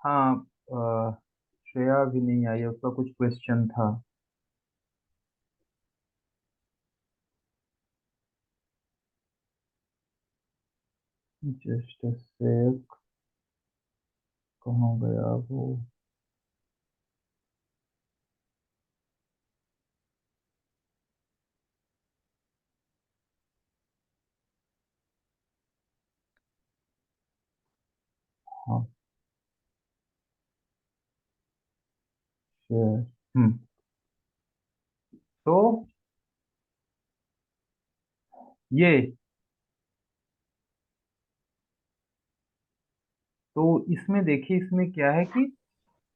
हाँ। श्रेया भी नहीं आई, उसका कुछ क्वेश्चन था। जस्ट सेक, कहाँ गया वो? हाँ, शेयर। हम्म। तो ये, तो इसमें देखिए, इसमें क्या है कि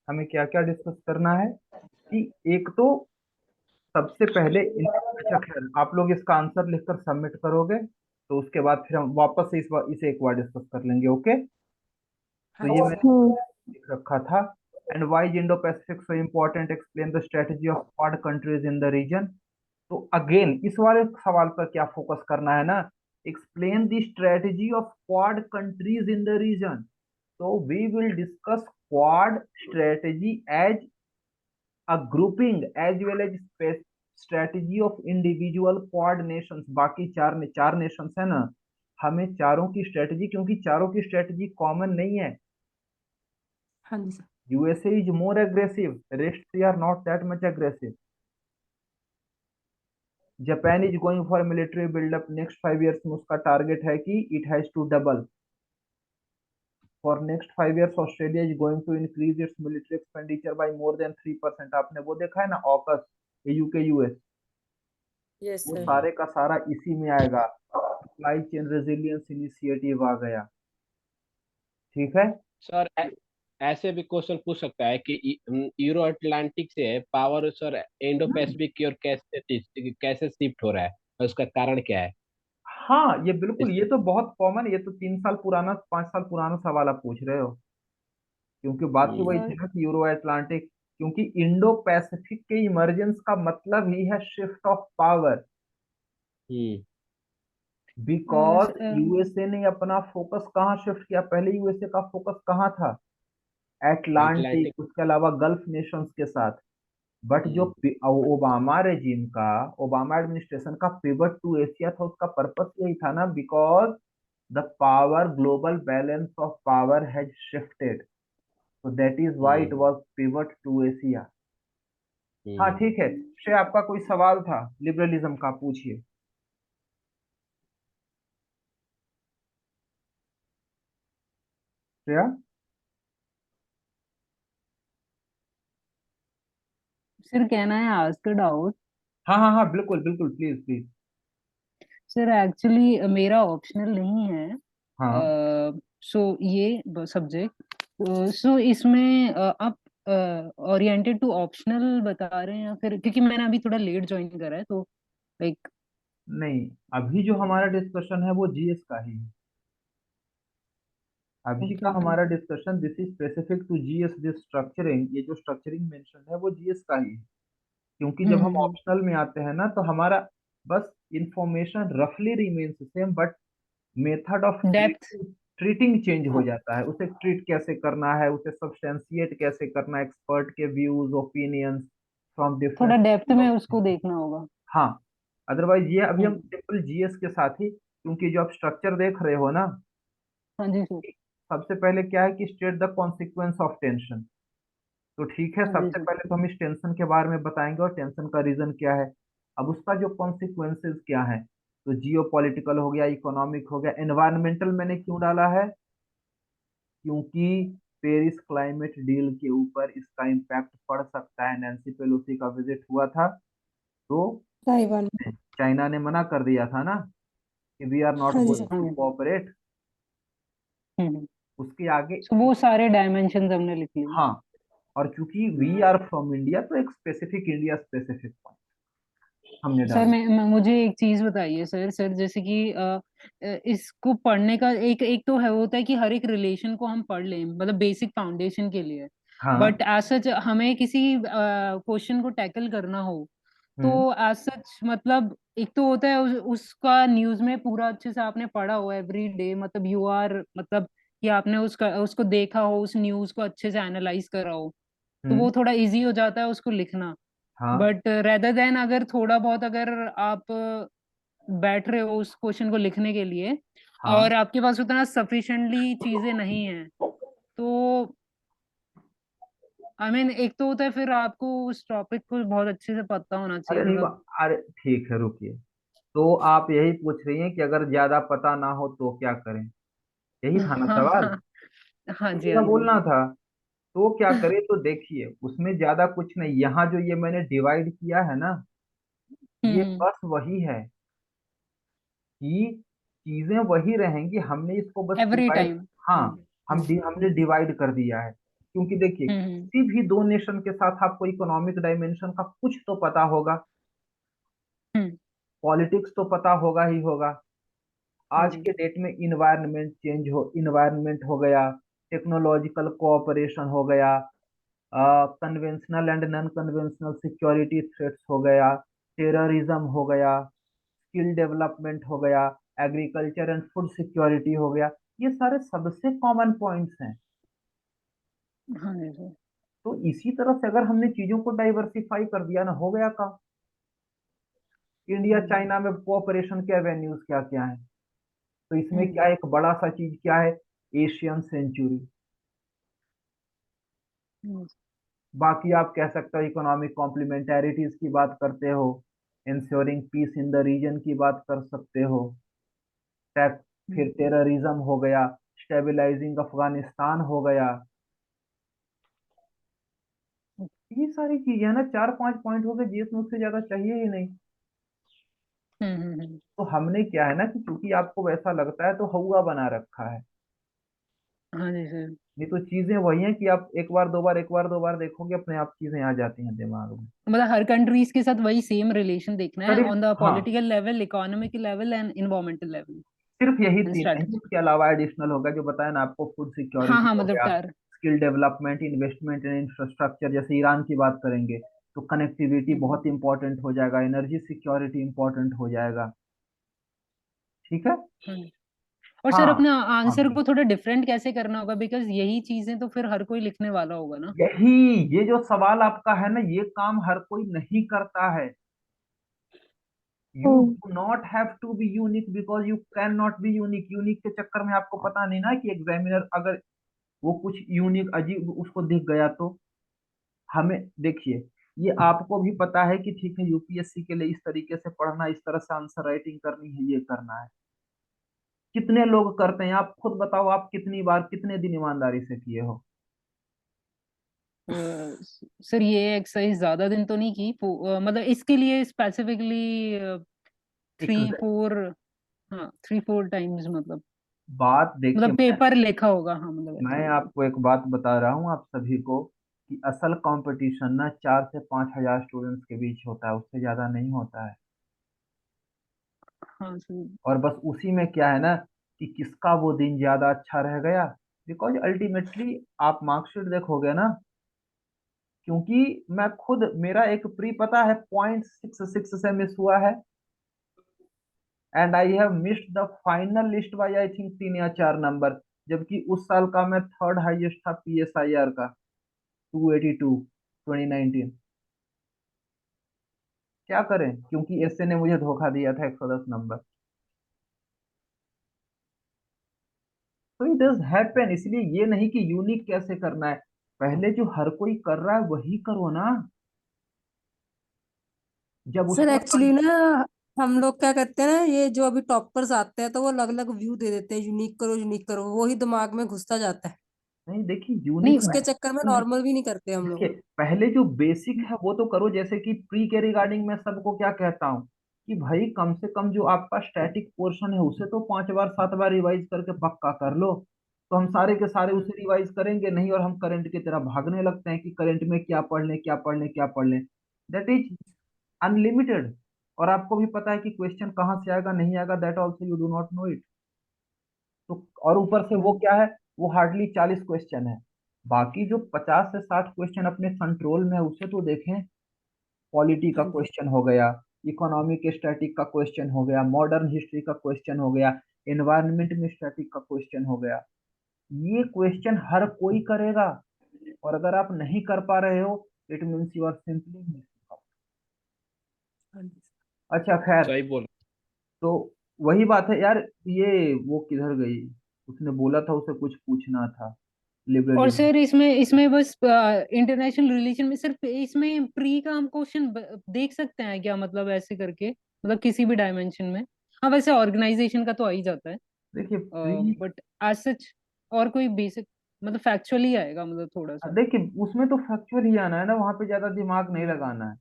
हमें क्या क्या डिस्कस करना है कि एक तो सबसे पहले अच्छा खैर, आप लोग इसका आंसर लिखकर सबमिट करोगे तो उसके बाद फिर हम वापस से इसे एक बार डिस्कस कर लेंगे, ओके? तो हाँ ये जी मैंने सर। लिख रखा था। And why is Indo Pacific so important, explain the strategy of Quad countries in the region. तो अगेन इस वाले सवाल पर क्या फोकस करना है ना, explain the strategy of Quad countries in the region. तो we will discuss Quad strategy as a grouping as well as strategy of individual Quad nations. बाकी चार नेशंस है ना, हमें चारों की स्ट्रेटजी, क्योंकि चारों की स्ट्रेटजी कॉमन नहीं है। हाँ जी sir. USA is more aggressive, rest are not that much aggressive. Japan is going for military buildup, next 5 years में उसका टारगेट है कि it has to double. For next 5 years Australia is going to increase its military expenditure by more than 3%। आपने वो देखा है ना, AUKUS, UK US, yes वो सर। सारे का सारा इसी में आएगा। सप्लाई चेन रेजिलियंस इनिशिएटिव आ गया। ठीक है। सर ऐसे भी क्वेश्चन पूछ सकता है कि यूरो अटलांटिक से पावर सर इंडो पैसिफिक की ओर कैसे शिफ्ट हो रहा है और उसका कारण क्या है? हाँ, ये बिल्कुल, इस ये तो बहुत कॉमन, ये तो 3 साल पुराना, 5 साल पुराना सवाल आप पूछ रहे हो। क्योंकि बात ही वही हम्म, थी ना कि यूरो अटलांटिक, क्योंकि इंडो पैसिफिक के इमरजेंस का मतलब ही है shift of power. Hmm, because sir USA ने अपना फोकस कहाँ शिफ्ट किया, पहले यूएसए का फोकस कहाँ था? अटलांटिक। एटलांटिक, उसके अलावा गल्फ नेशंस के साथ। बट जो हम्म, ओबामा रेजिम का, ओबामा एडमिनिस्ट्रेशन का पिवट टू एशिया था, उसका पर्पस यही था ना, because the power, global balance of power has shifted, so that is why it hmm, was pivot to Asia। हाँ हम्म। ठीक है। श्रेय, आपका कोई सवाल था लिबरलिज्म का, पूछिए। श्रेया। सर कहना है आस्क डाउट। हाँ हाँ हाँ, बिल्कुल बिल्कुल, प्लीज प्लीज। सर एक्चुअली मेरा ऑप्शनल नहीं है। हाँ सो ये सब्जेक्ट, सो इसमें आप ओरिएंटेड टू ऑप्शनल बता रहे हैं या फिर, क्योंकि मैंने अभी थोड़ा लेट ज्वाइन करा है तो लाइक। नहीं, अभी जो हमारा डिस्कशन है वो जीएस का ही है। अभी ओके का ओके। हमारा discussion this is specific to GS, this structuring, ये जो स्ट्रक्चरिंग मेंशन है वो जीएस का ही है। क्योंकि जब हम हम्म। ऑप्शनल में आते हैं ना, तो हमारा बस इंफॉर्मेशन रफली remains same, but method of depth. Treating change हो हाँ, जाता है। उसे ट्रीट कैसे करना है, उसे सब्सटेंशिएट कैसे करना है, एक्सपर्ट के व्यूज ओपिनियंस फ्रॉम थोड़ा डिफरेंट। डेप्थ में उसको देखना होगा। हाँ, अदरवाइज ये अभी हम हम्म। सिंपल जीएस के साथ ही, क्योंकि जो आप स्ट्रक्चर देख रहे हो ना, हाँ जी सर। सबसे पहले क्या है कि state the consequence of tension. तो ठीक है, हाँ जी सबसे सर। पहले तो हम इस टेंशन के बारे में बताएंगे और टेंशन का रीजन क्या है। अब उसका जो कॉन्सिक्वेंसेस क्या है, तो जियो पॉलिटिकल हो गया, इकोनॉमिक हो गया, एनवायरमेंटल मैंने क्यों डाला है? क्योंकि पेरिस क्लाइमेट डील के ऊपर इसका इम्पैक्ट पड़ सकता है। नैन्सी पेलोसी का विजिट हुआ था, तो सही बात। चाइना ने मना कर दिया था ना कि वी आर नॉट हाँ जी गोइंग सर। हाँ टू जी। कोऑपरेट। हम्म। उसके आगे, तो वो सारे डायमेंशन हमने लिख लिए। हाँ, और क्योंकि वी आर फ्रॉम इंडिया, तो एक स्पेसिफिक इंडिया स्पेसिफिक पॉइंट हमने सर डाला। मुझे एक चीज बताइए सर। सर जैसे कि इसको पढ़ने का एक एक तो है, होता है कि हर एक रिलेशन को हम पढ़ लें, मतलब बेसिक फाउंडेशन के लिए। हाँ। बट एज सच हमें किसी क्वेश्चन को टैकल करना हो तो हम्म। एज सच मतलब एक तो होता है उसका न्यूज में पूरा अच्छे से आपने पढ़ा हो एवरी डे, मतलब यू आर मतलब कि आपने उसको देखा हो, उस न्यूज को अच्छे से एनालाइज करा हो, तो हम्म। वो थोड़ा इजी हो जाता है उसको लिखना। हाँ। बट रेदर देन अगर थोड़ा बहुत अगर आप बैठ रहे हो उस क्वेश्चन को लिखने के लिए हाँ। और आपके पास उतना सफिशिएंटली चीजें नहीं है, तो एक तो होता है फिर आपको उस टॉपिक को बहुत अच्छे से पता होना अरे चाहिए, नहीं मतलब। अरे ठीक है, रुकिए। तो आप यही पूछ रही हैं कि अगर ज्यादा पता ना हो तो क्या करें, यही था ना हाँ सवाल? हाँ। हाँ जी, इसी का हाँ जी। बोलना था। तो क्या करें? तो देखिए, उसमें ज्यादा कुछ नहीं, यहाँ जो ये मैंने डिवाइड किया है ना, ये हम्म। बस वही है कि चीजें वही रहेंगी, हमने इसको बस एवरी डिवाइड। टाइम। हाँ, हम्म। हम्म। हमने डिवाइड कर दिया है। क्योंकि देखिए, हम्म। किसी भी दो नेशन के साथ आपको इकोनॉमिक डायमेंशन का कुछ तो पता होगा, हम्म। पॉलिटिक्स तो पता होगा ही होगा। हाँ आज जी। के डेट में इन्वायरमेंट हो गया, टेक्नोलॉजिकल कोऑपरेशन हो गया, conventional and non conventional security threats हो गया, टेररिज्म हो गया, स्किल डेवलपमेंट हो गया, एग्रीकल्चर एंड फूड सिक्योरिटी हो गया। ये सारे सबसे कॉमन पॉइंट्स हैं। हाँ जी सर। तो इसी तरह से अगर हमने चीजों को डाइवर्सिफाई कर दिया ना, हो गया काम। इंडिया हम्म। चाइना में कोऑपरेशन के एवेन्यूज क्या क्या है? तो इसमें हम्म। क्या एक बड़ा सा चीज क्या है? Asian century. हम्म। बाकी आप कह सकते हो इकोनॉमिक कॉम्प्लीमेंटैरिटीज की बात करते हो, ensuring peace in the region की बात कर सकते हो, टैक, फिर टेररिज्म हो गया, स्टेबलाइजिंग अफगानिस्तान हो गया। ये सारी चीजें है ना, 4-5 पॉइंट हो गए, जीएस में उससे ज्यादा चाहिए ही नहीं। हम्म। तो हमने क्या है ना कि क्योंकि आपको वैसा लगता है तो हवा बना रखा है। हाँ जी सर। नहीं तो चीजें वही हैं कि आप एक बार दो बार देखोगे, अपने आप चीजें आ जाती हैं दिमाग में। मतलब हर कंट्रीज के साथ वही सेम रिलेशन देखना है करीब, ऑन द हाँ। Political level, economic level and environmental level सिर्फ यही एंड तीन नहीं, स्ट्रेटजी। उसके अलावा एडिशनल होगा जो बताया ना आपको, फूड हाँ सिक्योरिटी हाँ, हो मतलब गया, टार। Skill development, investment in infrastructure, जैसे ईरान की बात करेंगे तो कनेक्टिविटी हम्म। बहुत इंपॉर्टेंट हो जाएगा, एनर्जी सिक्योरिटी इंपॉर्टेंट हो जाएगा। ठीक है। हाँ जी। और सर हाँ। अपने हाँ आंसर भाई, को थोड़ा डिफरेंट कैसे करना होगा, बिकॉज यही चीजें तो फिर हर कोई लिखने वाला होगा ना। यही, ये जो सवाल आपका है ना, ये काम हर कोई नहीं करता है। You hmm. Do not have to be unique because you can not be unique. Unique के चक्कर में आपको पता नहीं ना कि एग्जामिनर अगर वो कुछ यूनिक अजीब उसको दिख गया तो हमें, देखिए, ये आपको भी पता है कि ठीक है, यूपीएससी के लिए इस तरीके से पढ़ना, इस तरह से आंसर राइटिंग करनी है, ये करना है। कितने लोग करते हैं? आप खुद बताओ, आप कितनी बार कितने दिन ईमानदारी से किए हो? सर ये एक्सरसाइज ज्यादा दिन तो नहीं की, मतलब इसके लिए स्पेसिफिकली एक 3-4। हाँ, 3-4 टाइम्स, बात देखिए, मतलब पेपर लिखा होगा, हाँ, मतलब ऐसा मैं होगा। आपको एक बात बता रहा हूँ आप सभी को कि असल कंपटीशन ना 4 से 5 हजार स्टूडेंट्स के बीच होता है, उससे ज्यादा नहीं होता है। हाँ सर। और बस उसी में क्या है ना कि किसका वो दिन ज्यादा अच्छा रह गया, बिकॉज अल्टीमेटली आप मार्कशीट देखोगे ना। क्योंकि मैं खुद, मेरा एक प्री पता है 0.66 से मिस हुआ है, and I have missed the final list by I think 3 या 4 नंबर। जबकि उस साल का मैं थर्ड हाईएस्ट था पीएसआईआर का, 282, 2019। क्या करें, क्योंकि एसए ने मुझे धोखा दिया था, 110 नंबर। तो इट डज हैपन, इसलिए ये नहीं कि यूनिक कैसे करना है, पहले जो हर कोई कर रहा है वही करो ना। जब सर उसके बाद, एक्चुअली ना हम लोग क्या करते हैं ना, ये जो अभी टॉपर्स आते हैं तो वो अलग अलग व्यू दे देते हैं, यूनिक करो वो ही दिमाग में घुसता जाता है। नहीं देखिए, नहीं, यूनिक उसके चक्कर में नहीं। नॉर्मल भी नहीं करते हम देखिए, लोग। पहले जो बेसिक है वो तो करो, जैसे कि प्री के रिगार्डिंग मैं सबको क्या कहता हूँ कि भाई कम से कम जो आपका स्टैटिक पोर्शन है उसे तो 5 बार 7 बार रिवाइज करके पक्का कर लो। तो हम सारे के सारे हम्म। उसे रिवाइज करेंगे नहीं, और हम करंट की तरह भागने लगते हैं कि करंट में क्या पढ़ लें, क्या पढ़ लें, क्या पढ़ लें। That is unlimited. और आपको भी पता है कि क्वेश्चन कहाँ से आएगा नहीं आएगा, that also you do not know it. तो और ऊपर से वो हम्म। क्या है, वो हार्डली 40 क्वेश्चन है। बाकी जो 50 से 60 क्वेश्चन अपने कंट्रोल में है उसे तो देखें। पॉलिटी का हाँ जी। क्वेश्चन हो गया, इकोनॉमिक स्टैटिक का क्वेश्चन हो गया, मॉडर्न हिस्ट्री का क्वेश्चन हो गया, एनवायरनमेंट में स्टैटिक का क्वेश्चन हो गया। ये क्वेश्चन हर कोई करेगा, और अगर आप नहीं कर पा रहे हो it means you are simply missing out. हाँ जी। अच्छा खैर, सही बोल। तो वही बात है यार। ये वो किधर गई? उसने बोला था उसे कुछ पूछना था, और लिबरलिज्म। सर इसमें इसमें बस इंटरनेशनल रिलेशन में सिर्फ इसमें प्री का हम क्वेश्चन देख सकते हैं क्या, मतलब ऐसे करके, मतलब किसी भी डायमेंशन में? हाँ वैसे ऑर्गेनाइजेशन का तो आ ही जाता है, देखिए प्री, बट एज सच और कोई बेसिक मतलब फैक्चुअली आएगा, मतलब थोड़ा सा। देखिए उसमें तो फैक्चुअल ही आना है ना, वहां पे ज्यादा दिमाग नहीं लगाना है,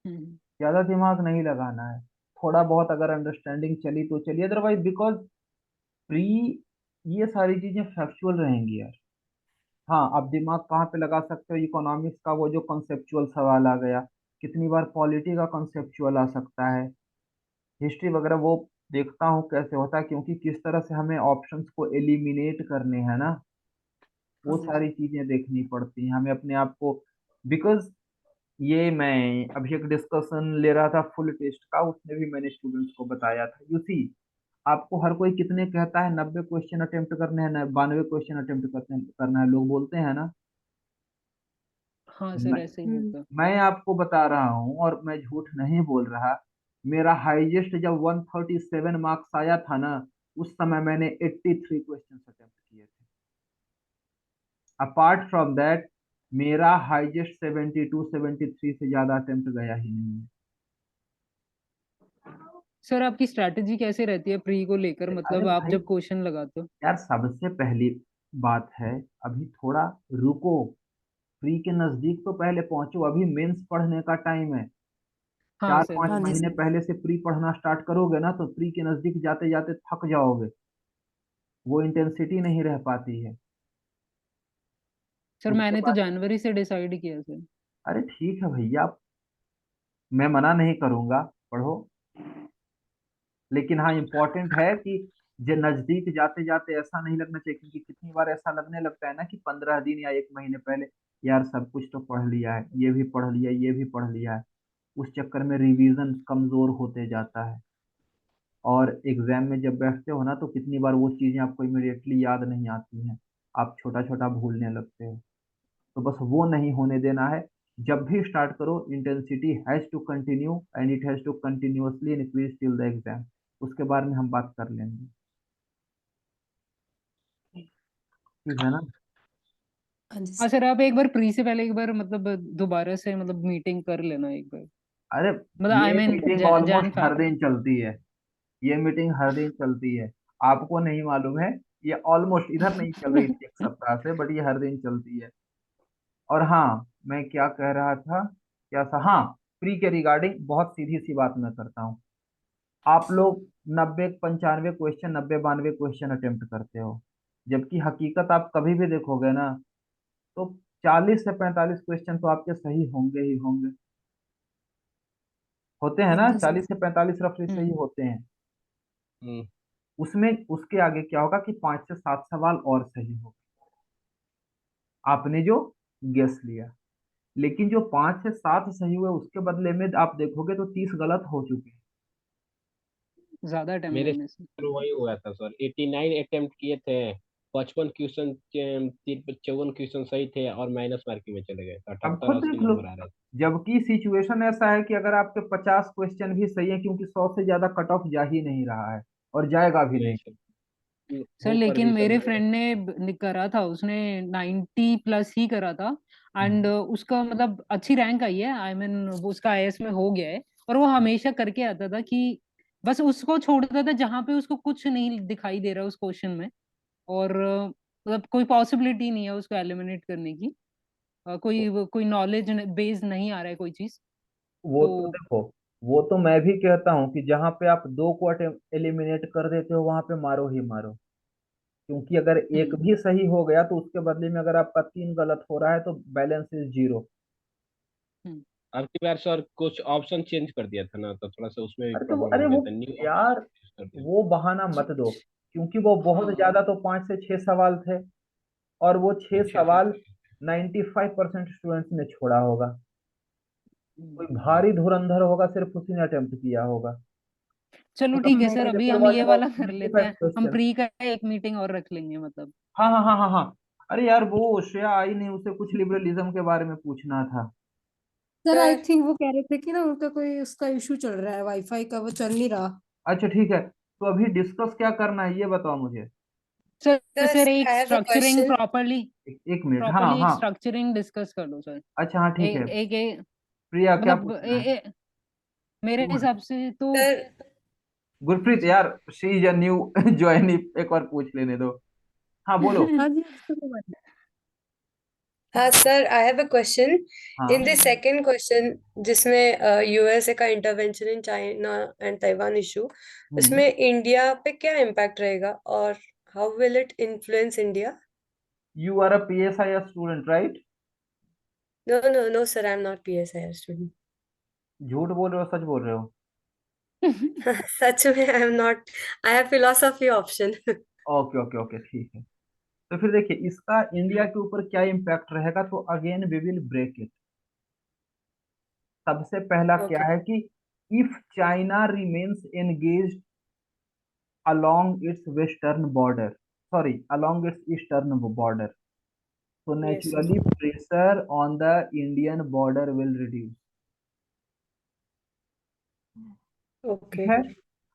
हम्म ज्यादा दिमाग नहीं लगाना है। थोड़ा बहुत अगर अंडरस्टैंडिंग चली तो चली, अदरवाइज बिकॉज प्री ये सारी चीजें फैक्चुअल रहेंगी यार। हाँ, आप दिमाग कहाँ पे लगा सकते हो? इकोनॉमिक्स का वो जो कॉन्सेप्चुअल सवाल आ गया, कितनी बार पॉलिटी का कॉन्सेप्चुअल आ सकता है, हिस्ट्री वगैरह वो देखता हूँ कैसे होता है, क्योंकि किस तरह से हमें ऑप्शंस को एलिमिनेट करने हैं ना, वो हाँ जी। सारी चीजें देखनी पड़ती हैं हमें अपने आप को। बिकॉज ये मैं अभी एक डिस्कशन ले रहा था फुल टेस्ट का, उसमें भी मैंने स्टूडेंट्स को बताया था, यू सी आपको हर कोई कितने कहता है 90 क्वेश्चन अटेम्प्ट करने हैं ना, 92 क्वेश्चन अटेम्प्ट करते हैं, करना है, लोग बोलते हैं ना। हाँ मैं सर ऐसे ही हम्म। होता है। मैं आपको बता रहा हूँ और मैं झूठ नहीं बोल रहा। मेरा हाईएस्ट जब 137 मार्क्स आया था ना, उस समय मैंने 83 क्वेश्चन अटेम्प्ट किए थे। अपार्ट फ्रॉम दैट मेरा हाईएस्ट 72 73 से ज्यादा अटेम्प्ट गया ही नहीं है। सर आपकी स्ट्रैटेजी कैसे रहती है प्री को लेकर, अरे मतलब आप भाई जब क्वेश्चन लगाते हो? यार, सबसे पहली बात है, अभी थोड़ा रुको, प्री के नजदीक तो पहले पहुंचो, अभी मेंस पढ़ने का टाइम है। हाँ चार सर पांच हाँ हाँ। जी महीने सर। पहले से प्री पढ़ना स्टार्ट करोगे ना, तो प्री के नजदीक जाते जाते थक जाओगे, वो इंटेंसिटी नहीं रह पाती है। सर उसके मैंने तो बाद, जनवरी से डिसाइड किया सर। अरे ठीक है भैया, मैं मना नहीं करूंगा, पढ़ो। लेकिन हाँ, इम्पोर्टेंट है कि जो नजदीक जाते जाते ऐसा नहीं लगना चाहिए, क्योंकि कितनी बार ऐसा लगने लगता है ना कि 15 दिन या 1 महीने पहले यार सब कुछ तो पढ़ लिया है, ये भी पढ़ लिया, ये भी पढ़ लिया है, उस चक्कर में रिवीजन कमजोर होते जाता है। और एग्जाम में जब बैठते हो ना, तो कितनी बार वो चीजें आपको इमिडिएटली याद नहीं आती हैं, आप छोटा छोटा भूलने लगते हो। तो बस वो नहीं होने देना है। जब भी स्टार्ट करो, intensity has to continue and it has to continuously increase till the exam. उसके बारे में हम बात कर लेंगे, ठीक है ना? हाँ जी हाँ सर। सर आप एक बार प्री से पहले एक बार मतलब दोबारा से मतलब मीटिंग कर लेना एक बार, अरे मतलब आई ये मीन मीटिंग जैन ऑलमोस्ट हर फेब। दिन चलती है, ये मीटिंग हर दिन चलती है, आपको नहीं मालूम है। ये ऑलमोस्ट इधर नहीं चल रही थी एक सप्ताह से, बट ये हर दिन चलती है। और हाँ, मैं क्या कह रहा था, क्या था, हाँ, प्री के रिगार्डिंग बहुत सीधी सी बात मैं करता हूँ। आप लोग 90 95 क्वेश्चन, 90 92 क्वेश्चन अटेम्प्ट करते हो, जबकि हकीकत आप कभी भी देखोगे ना, तो 40 से 45 क्वेश्चन तो आपके सही होंगे ही होंगे, होते हैं हाँ ना, जी सर। 40 से 45 रफली सही हम्म होते हैं। हम्म। उसमें उसके आगे क्या होगा कि 5 से 7 सवाल और सही हो, आपने जो गेस लिया। लेकिन जो 5 से 7 सही हुए, उसके बदले में आप देखोगे तो 30 गलत हो चुके हैं। ज्यादा टाइम मेरे लेने से। साथ वही हुआ था सर, 89 अटेम्प्ट किए थे, 55 क्वेश्चन, 54 क्वेश्चन सही थे और माइनस मार्किंग में चले गए, अब 78 खुद 80 देख लो, नंबर आ रहे थे। जबकि सिचुएशन ऐसा है कि अगर आपके 50 क्वेश्चन भी सही है, क्योंकि 100 से ज्यादा कट ऑफ जा ही नहीं रहा है, और जाएगा भी नहीं नहीं। सर, सर हो पर लेकिन भी सर मेरे मेरे। फ्रेंड ने करा था, उसने 90 प्लस ही करा था। एंड उसका मतलब अच्छी रैंक आई है, आई मीन उसका आईएएस में हो गया है। और वो हमेशा करके आता था कि बस उसको छोड़ता था जहां पे उसको कुछ नहीं दिखाई दे रहा उस क्वेश्चन में, और मतलब कोई पॉसिबिलिटी नहीं है उसको एलिमिनेट करने की, कोई नॉलेज बेस्ड नहीं आ रहा है कोई चीज। वो तो तो देखो, वो तो मैं भी कहता हूँ कि जहां पे आप दो को एलिमिनेट कर देते हो, वहां पे मारो ही मारो। क्योंकि अगर एक हम्म भी सही हो गया, तो उसके बदले में अगर आपका 3 गलत हो रहा है, तो बैलेंस इज जीरो। हम्म अब की बार सर कुछ ऑप्शन चेंज कर दिया था ना, तो थोड़ा सा उसमें भी प्रॉब्लम अरे हो वो गया था, न्यू यार, ऑप्शन यूज कर दिया। वो बहाना मत दो, क्योंकि वो बहुत हाँ ज्यादा तो 5 से 6 सवाल थे, और वो छह अच्छा अच्छा। सवाल 95% स्टूडेंट्स ने छोड़ा होगा। हम्म, कोई भारी धुरंधर होगा, सिर्फ उसी ने अटेम्प्ट किया होगा। चलो मतलब ठीक है मैं सर, अभी फिर हम व्हाट ये अबाउट वाला कर लेते हैं, हम क्वेश्चन। प्री का एक मीटिंग और रख लेंगे मतलब। हाँ हाँ हाँ हाँ हाँ। अरे यार वो श्रेया आई नहीं, उसे कुछ लिबरलिज्म के बारे में पूछना था। सर आई सर थिंक वो कह रहे थे कि ना उनका कोई उसका इशू चल रहा है, वाईफाई का, वो चल नहीं रहा। अच्छा ठीक है, तो अभी डिस्कस क्या करना है ये बताओ मुझे। सर सर सर एक आई have a structuring question. Properly, एक मिनट, हाँ एक हाँ। स्ट्रक्चरिंग डिस्कस कर लो सर। अच्छा हाँ ठीक है। एक एक प्रिया क्या मतलब पूछना है? मेरे तू हिसाब से तो सर गुरप्रीत यार, she is a new join, एक बार पूछ लेने दो। हाँ बोलो। हाँ जी, उसको तो बात- हाँ sir I have a question. In the हाँ। सेकंड क्वेश्चन जिसमें यूएसए का intervention in China and Taiwan issue, hmm. उसमें इंडिया पे क्या इम्पैक्ट रहेगा और how will it influence India? You are a PSI student right? No no no sir, I am not PSI student. झूठ बोल रहे हो सच बोल रहे हो? सच में आई am not, I have philosophy option. Okay okay okay ठीक है। तो फिर देखिए इसका इंडिया के ऊपर क्या इम्पैक्ट रहेगा, तो again we will break it. सबसे पहला क्या ओके है कि if China remains engaged along its western border, sorry, along its eastern border, so yes sir. naturally pressure on the Indian border will reduce। ठीक okay है।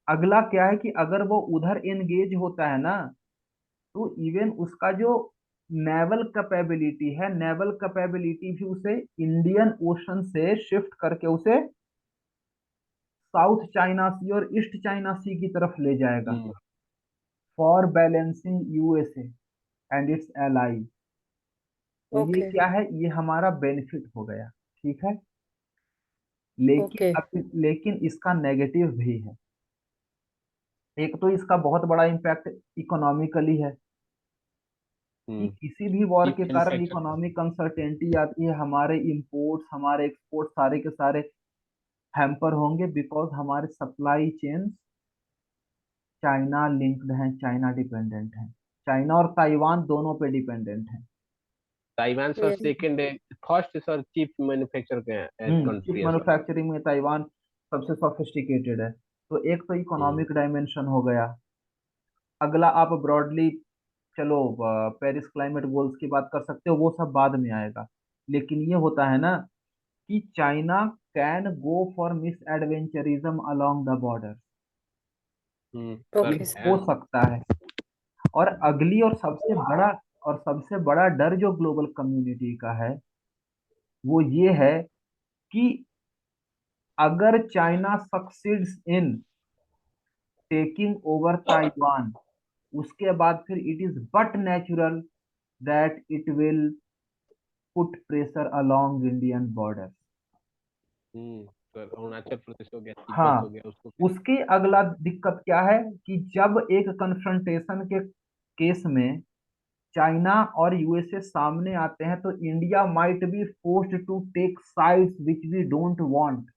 अगला क्या है कि अगर वो उधर एंगेज होता है ना, तो इवन उसका जो नेवल कैपेबिलिटी है, नेवल कैपेबिलिटी भी उसे इंडियन ओशन से शिफ्ट करके उसे साउथ चाइना सी और ईस्ट चाइना सी की तरफ ले जाएगा, hmm, for balancing USA and its ally. तो ये ओके क्या है, ये हमारा बेनिफिट हो गया। ठीक है। लेकिन ओके अब लेकिन इसका नेगेटिव भी है। एक तो इसका बहुत बड़ा इम्पैक्ट इकोनॉमिकली है, कि हम्म, किसी भी वॉर ये के कारण मैन्युफैक्चर। इकोनॉमिक अनसर्टेनिटी आती है, हमारे इंपोर्ट्स हमारे एक्सपोर्ट सारे के सारे हैम्पर होंगे, बिकॉज हमारे सप्लाई चेन चाइना लिंक्ड हैं, चाइना डिपेंडेंट हैं। चाइना और ताइवान दोनों पे डिपेंडेंट हैं। Taiwan sir yes second, first sir cheap manufacture के चिप कंट्री है सर। मैन्युफैक्चरिंग में ताइवान सबसे सोफिस्टिकेटेड है। तो एक तो हम्म, इकोनॉमिक डायमेंशन हो गया। अगला आप ब्रॉडली चलो पेरिस क्लाइमेट गोल्स की बात कर सकते हो, वो सब बाद में आएगा। लेकिन ये होता है ना कि China can go for miss adventurism along the border. ये सर ओके है। हो सकता है। और अगली और सबसे बड़ा डर जो ग्लोबल कम्युनिटी का है, वो ये है कि अगर China succeeds in taking over Taiwan, उसके बाद फिर it is but natural that it will put pressure along Indian border. Sir Arunachal Pradesh हो गया, तिब्बत हो हाँ। गया, उसको। उसके अगला दिक्कत क्या है कि जब एक कन्फ्रंटेशन के केस में चाइना और यूएसए सामने आते हैं, तो India might be forced to take sides which we don't want.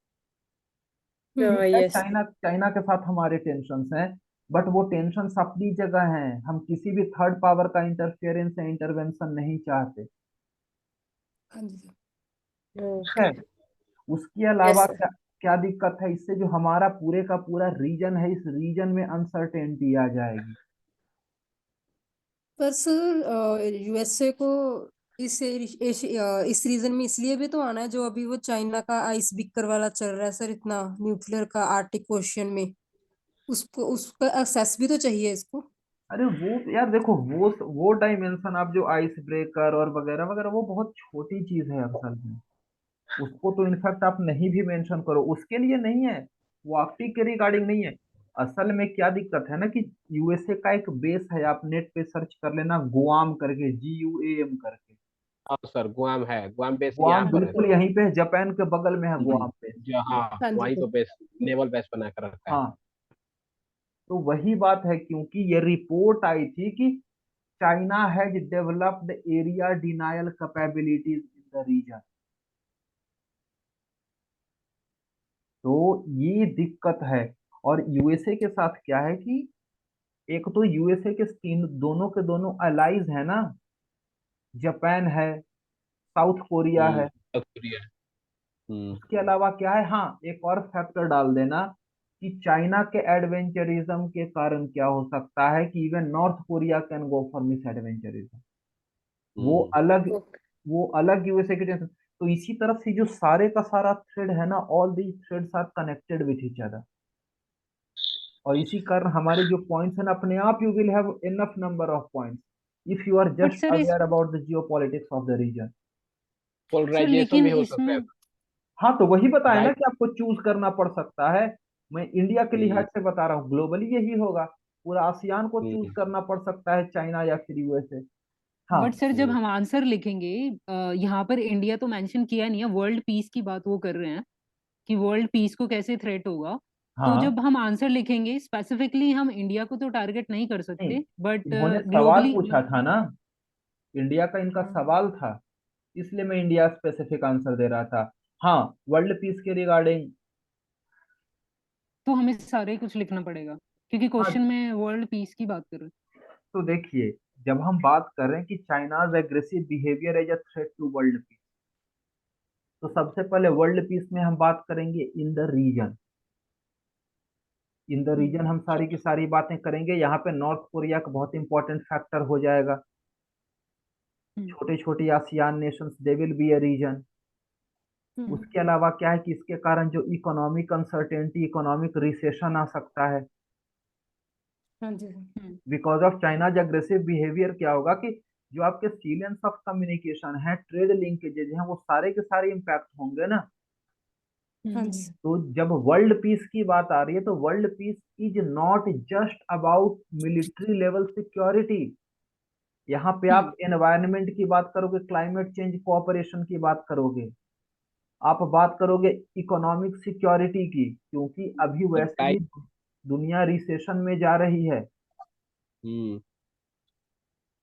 ठीक है, यस चाइना चाइना के साथ हमारे टेंशन हैं, बट वो टेंशन अपनी जगह हैं, हम किसी भी थर्ड पावर का इंटरफेरेंस या इंटरवेंशन नहीं चाहते। हाँ जी सर। ठीक ओके है। उसके यस अलावा सर। क्या क्या दिक्कत है, इससे जो हमारा पूरे का पूरा रीजन है, इस रीजन में अनसर्टेनिटी आ जाएगी। पर सर यूएसए को इस रीजन में इसलिए भी तो आना है, जो अभी वो चाइना का आइस बिकर वाला चल रहा है सर, इतना न्यूक्लियर का आर्टिक ओशियन में, उसको उसका एक्सेस भी तो चाहिए इसको। अरे वो यार देखो, वो डायमेंशन, आप जो आइस ब्रेकर और वगैरह वगैरह, वो बहुत छोटी चीज है असल में। उसको तो इनफैक्ट आप नहीं भी मेंशन करो, उसके लिए नहीं है, वो आर्कटिक के रिगार्डिंग नहीं है। असल में क्या दिक्कत है ना कि यूएसए का एक बेस है, आप नेट पे सर्च कर लेना, गुआम करके, GUAM करके। हाँ सर, गुआम है, गुआम बेस यहाँ गुआम पर है बिल्कुल सर। यहीं पे है, जापान के बगल में है हम्म, गुआम पे। जो हाँ, हाँ जी वहीं सर। पर बेस, नेवल बेस बना कर रखा है। हाँ। तो वही बात है, क्योंकि ये रिपोर्ट आई थी कि China has developed area denial capabilities in the region. तो ये दिक्कत है। और यूएसए के साथ क्या है कि एक तो यूएसए के तीन दोनों के दोनों अलाइज है ना, जापान है, साउथ कोरिया है। South Korea. हम्म, उसके अलावा क्या है, हाँ एक और फैक्टर डाल देना कि चाइना के एडवेंचरिज्म के कारण क्या हो सकता है कि even north Korea can go for miss adventurism. वो हम्म अलग ओके। वो अलग यूएसए के टेंशन। तो इसी तरफ से जो सारे का सारा थ्रेड है ना, all the threads are connected with each other. और इसी कारण हमारे जो पॉइंट्स हैं ना, अपने आप you will have enough number of points if you are but just sir is aware about the geopolitics of the region. Sir polarisation लेकिन भी हो सकता है। इसमें हाँ, तो वही बताया ना राइट। कि आपको चूज करना पड़ सकता है। मैं इंडिया के हम्म लिहाज से बता रहा हूँ, ग्लोबली यही होगा। पूरा आसियान को चूज हम्म करना पड़ सकता है, चाइना या फिर यूएसए। हाँ। बट सर जब हम्म हम आंसर लिखेंगे, यहाँ पर इंडिया तो मेंशन किया नहीं है, वर्ल्ड पीस की बात वो कर रहे हैं कि वर्ल्ड पीस को कैसे थ्रेट होगा। तो हाँ। जब हम आंसर लिखेंगे स्पेसिफिकली हम इंडिया को तो टारगेट नहीं कर नहीं, सकते, बट इन्होंने सवाल ग्लोबली। पूछा था ना, इंडिया का इनका हाँ, सवाल था, इसलिए मैं इंडिया स्पेसिफिक आंसर दे रहा था। हाँ, वर्ल्ड पीस के रिगार्डिंग। तो हमें सारे कुछ लिखना पड़ेगा क्योंकि हाँ, क्वेश्चन में वर्ल्ड पीस की बात कर रहे हैं। तो देखिए, जब हम बात कर रहे हैं कि China's aggressive behaviour as a threat to world peace, तो सबसे पहले वर्ल्ड पीस में हम बात करेंगे in the region. In the region हम सारी की सारी बातें करेंगे। यहाँ पे नॉर्थ कोरिया का बहुत इंपॉर्टेंट फैक्टर हो जाएगा। हम्म छोटे छोटे ASEAN nations, they will be a region. Hmm उसके अलावा क्या है कि इसके कारण जो इकोनॉमिक अनसर्टेनिटी, इकोनॉमिक रिसेशन आ सकता है हाँ जी sir. Hmm because of China's aggressive behaviour. क्या होगा कि जो आपके सीलियंस ऑफ कम्युनिकेशन है, ट्रेड लिंकेजेज हैं, वो सारे के सारे इम्पैक्ट होंगे ना। हाँ हम्म जी सर। तो जब वर्ल्ड पीस की बात आ रही है, तो world peace is not just about military level security. यहाँ पे आप हम्म एनवायरनमेंट की बात करोगे, क्लाइमेट चेंज कोऑपरेशन की बात करोगे, आप बात करोगे इकोनॉमिक सिक्योरिटी की, क्योंकि अभी तो वैसे भी दुनिया रिसेशन में जा रही है। हम्म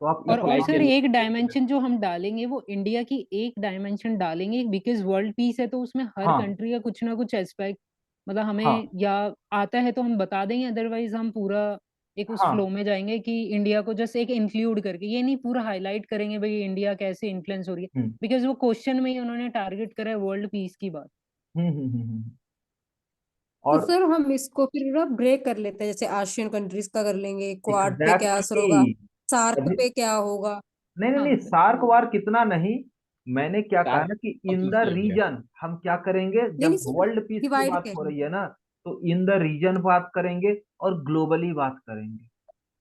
तो आप और सप्लाई सर इकोनॉमिक, चेन। एक डायमेंशन जो हम डालेंगे वो इंडिया की एक डायमेंशन डालेंगे बिकॉज वर्ल्ड पीस है, तो उसमें हर हाँ कंट्री का कुछ ना कुछ एस्पेक्ट मतलब हाँ हमें या आता है तो हम बता देंगे, अदरवाइज हम पूरा एक उस हाँ। फ्लो में जाएंगे कि इंडिया को जस्ट एक इंक्लूड करके, ये नहीं पूरा हाईलाइट करेंगे भाई इंडिया कैसे इन्फ्लुएंस हो रही है, हम्म बिकॉज वो क्वेश्चन में ही उन्होंने टारगेट करा है वर्ल्ड पीस की बात। हम्म। तो और सर हम इसको फिर ना ब्रेक कर लेते हैं, जैसे आशियन कंट्रीज का कर लेंगे, क्वाड पे क्या असर होगा, एग्जैक्टली सार्क exactly। पे क्या होगा। नहीं नहीं हाँ नहीं, सार्क वार कितना नहीं। मैंने क्या कहा सार्क ना कि इन बहुत द सेव्ड है। रीजन हम क्या करेंगे, नहीं नहीं जब सर, वर्ल्ड पीस की डिवाइड बात कह हो रहे हैं। रही है ना, तो इन द रीजन बात करेंगे और ग्लोबली बात करेंगे।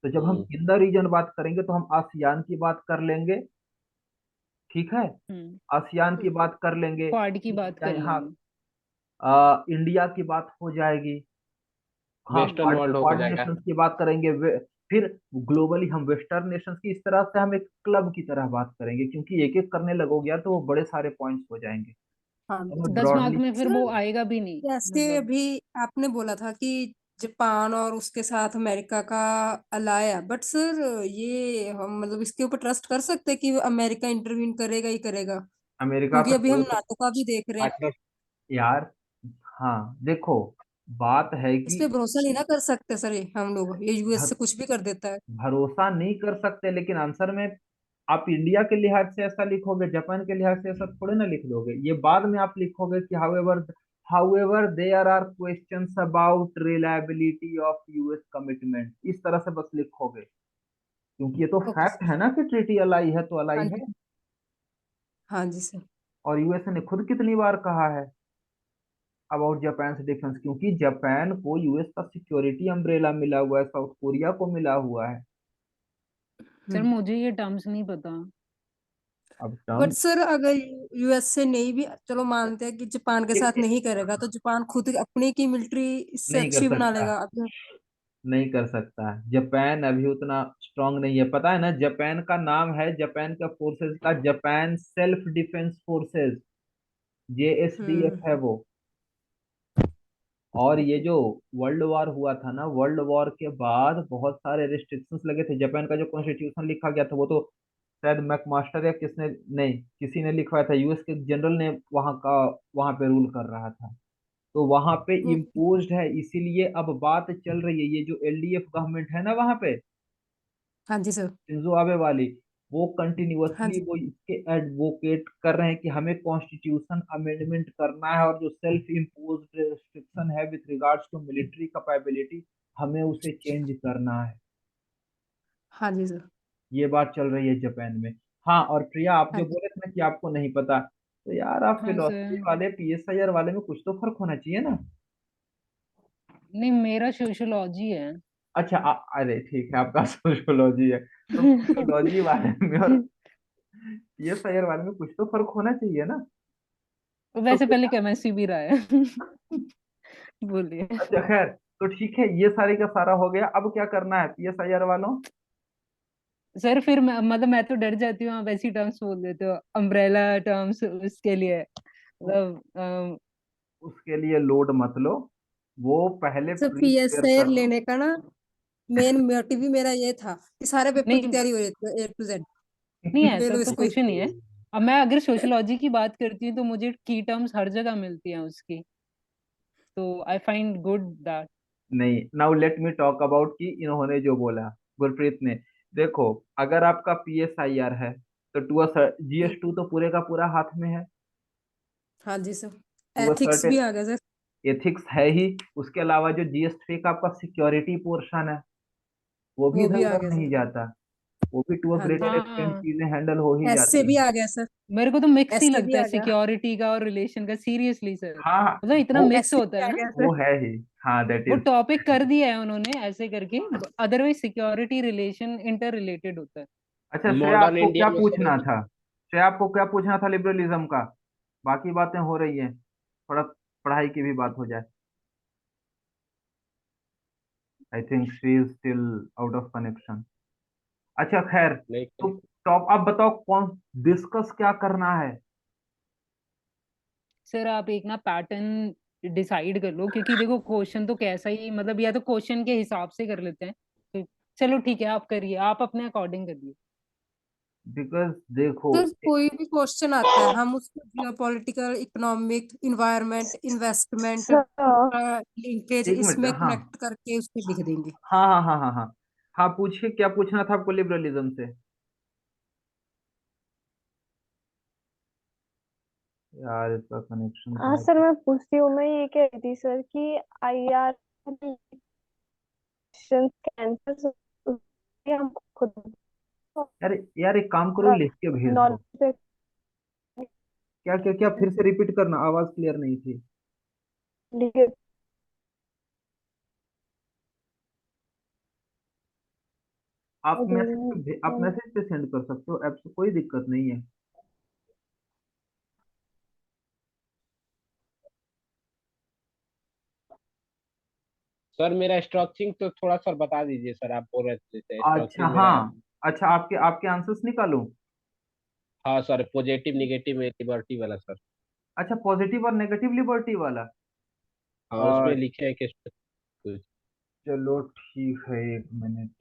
तो जब हम हम्म इन द रीजन बात करेंगे तो हम आसियान की बात कर लेंगे, ठीक है। हम्म आसियान की हम्म, बात कर लेंगे। क्वाड की बात या कर यहाँ लेंगे। इंडिया की बात हो जाएगी। हाँ, वेस्टर्न क्वाड वर्ल्ड हो क्वाड जाएगा। नेशंस की बात करेंगे। फिर ग्लोबली हम वेस्टर्न नेशंस की, इस तरह से हम एक क्लब की तरह बात करेंगे, क्योंकि एक एक करने लगोगे यार तो वो बड़े सारे पॉइंट्स हो जाएंगे। हाँ तो मैं 10 मार्क ब्रॉडली, में फिर सर। वो आएगा भी नहीं जैसे मतलब। अभी आपने बोला था कि जापान और उसके साथ अमेरिका का अलाय है, बट सर ये हम मतलब इसके ऊपर ट्रस्ट कर सकते हैं कि अमेरिका इंटरवीन करेगा ही करेगा, अमेरिका क्योंकि का अभी हम वो तो नाटो का भी देख रहे हैं। पार्टनर। यार, हाँ देखो, बात है इस कि पे भरोसा नहीं ना कर सकते सर, ये हम लोग, ये यूएस भर, से कुछ भी कर देता है। भरोसा नहीं कर सकते, लेकिन आंसर में आप इंडिया के लिहाज से ऐसा लिखोगे, जापान के लिहाज से ऐसा थोड़े ना लिख दोगे। ये बाद में आप लिखोगे कि however there are questions about reliability of US commitment, इस तरह से बस लिखोगे। क्योंकि ये तो ओके फैक्ट सर। है ना कि ट्रीटी अलाई है तो हाँ अलाई है। जी। हाँ जी सर। और यूएसए ने खुद कितनी बार कहा है अबाउट जापान से डिफेंस, क्योंकि जापान को यूएस का सिक्योरिटी अम्ब्रेला मिला हुआ है, साउथ कोरिया को मिला हुआ है। सर हम्म। मुझे ये टर्म्स नहीं पता। अब बट टर्म, सर अगर यूएस से नहीं भी, चलो मानते हैं कि जापान के साथ नहीं करेगा, तो जापान खुद अपनी की मिलिट्री इससे नहीं कर अच्छी बना सकता, लेगा अभी। नहीं कर सकता। जापान अभी उतना स्ट्रांग नहीं है, पता है ना। जापान का नाम है, जापान का फोर्सेस का जापान सेल्फ डिफेंस फोर्सेस, जेएसडीएफ हम्म। है वो। और ये जो वर्ल्ड वॉर हुआ था ना, वर्ल्ड वॉर के बाद बहुत सारे रिस्ट्रिक्शंस लगे थे। जापान का जो कॉन्स्टिट्यूशन लिखा गया था, वो तो शायद मैकमास्टर या किसने, नहीं किसी ने लिखवाया था, यूएस के जनरल ने वहाँ का, वहाँ पे रूल कर रहा था। तो वहां पे ओके। इम्पोज्ड है, इसीलिए अब बात चल रही है, ये जो एलडीएफ गवर्नमेंट है ना वहां पे, हाँ जी सर। शिंजो आबे वाली, वो हाँ कंटिन्यूअसली जी वो इसके एडवोकेट कर रहे हैं कि हमें कॉन्स्टिट्यूशन अमेंडमेंट करना है, और जो सेल्फ इम्पोज्ड रेस्ट्रिक्शन है with regards to military capability, हमें उसे चेंज करना है। हाँ जी सर। ये बात चल रही है जापान में। हाँ, और प्रिया आप हाँ जो जी बोले थे ना कि आपको नहीं पता, तो यार आप हाँ फिलोसफी सर। वाले पीएसआईआर वाले में कुछ तो फर्क होना चाहिए ना। नहीं, मेरा सोशियोलॉजी है। अच्छा अरे ठीक है, आपका सोशियोलॉजी है, तो सोशियोलॉजी वाले में और पीएसआईआर वाले में कुछ तो फर्क होना चाहिए ना। तो वैसे फिर पहले केमिस्ट्री भी रहा है। बोलिए। अच्छा खैर, तो ठीक है, ये सारे का सारा हो गया, अब क्या करना है पीएसआईआर वालों। सर फिर मतलब मैं तो डर जाती हूँ, आप ऐसी टर्म्स बोल देते हो, अम्ब्रेला टर्म्स उसके लिए, मतलब उसके लिए लोड मत लो, वो पहले सर, प्री क्लियर पीएसआई कर लो। लेने का ना मेन मोटिव भी मेरा ये था कि सारे पेपर की नहीं तैयारी हो रही है A to Z। नहीं, ले ऐसा लो तो इसको ही। कुछ नहीं है। अब मैं अगर सोशियोलॉजी की बात करती हूँ तो मुझे की टर्म्स हर जगह मिलती हैं उसकी, तो आई फाइंड गुड दैट। नहीं, now let me talk about कि इन्होंने जो बोला, गुरप्रीत ने, देखो, अगर आपका पीएसआईआर है तो टू जीएस2 तो पूरे का पूरा हाथ में है। हाँ जी सर। टू एथिक्स भी सर्टेन आ गया सर। एथिक्स है ही। उसके अलावा जो जीएस3 का आपका सिक्योरिटी पोर्शन है, वो भी वो इधर भी आ उधर गया नहीं सर। जाता, वो भी टू अ हाँ जी। ग्रेटर एक्सटेंट हाँ, चीजें हैंडल हो ही एस से जाती भी हैं। आ गया सर। मेरे को तो मिक्स ही एस से भी लगता है आ गया। सिक्योरिटी का और रिलेशन का, सीरियसली सर, हाँ मतलब इतना वो मिक्स एस से होता भी है आ ना। गया वो सर। है ही। हाँ दैट वो इज। टॉपिक कर दिया है उन्होंने ऐसे करके, otherwise security relation inter related होता है। अच्छा श्रेया, मॉडर्न आपको इंडिया क्या में सर पूछना था? श्रेया, आपको क्या पूछना था लिबरलिज्म का? बाकी बातें हो रही हैं, थोड़ा पढ़ाई की भी बात हो जाए। I think she is still out of connection. अच्छा खैर, नहीं। तो टॉप आप बताओ, कौन डिस्कस क्या करना है? सर आप एक ना पैटर्न डिसाइड कर लो, क्योंकि देखो क्वेश्चन तो कैसा ही, मतलब या तो क्वेश्चन के हिसाब से कर लेते हैं, तो चलो ठीक है, आप करिए, आप अपने अकॉर्डिंग करिए। बिकॉज देखो, सर कोई भी क्वेश्चन आता है हम उसको geopolitical, economic, environment, investment, linkage एक मिनट, इसमें हाँ कनेक्ट करके उसमें लिख देंगे। हाँ हाँ हाँ हाँ हाँ। हाँ पूछिए, क्या पूछना था आपको लिबरलिज्म से? यार इसका कनेक्शन हाँ कहाँ सर, था? मैं पूछती हूँ। मैं ये कह रही थी सर कि IR क्वेश्चन के आंसर हम खुद यार यार, एक काम करो, थोड़ा लिख के भेज दो। नॉलेज क्या क्या क्या, फिर से रिपीट करना, आवाज क्लियर नहीं थी। लिखे। आप मैसेज पे सेंड कर सकते हो, ऐप से कोई दिक्कत नहीं है। सर मेरा स्ट्रक्चरिंग तो थोड़ा सर बता दीजिए सर, आप बोल रहे थे जैसे अच्छा स्ट्रक्चरिंग मेरा। हाँ। अच्छा, आपके आपके आंसर्स निकालूं? हाँ सर, पॉजिटिव निगेटिव में लिबर्टी वाला सर। अच्छा, पॉजिटिव और नेगेटिव लिबर्टी वाला। हाँ आ, उसमें लिखे है कि कुछ। चलो ठीक है, एक मिनट।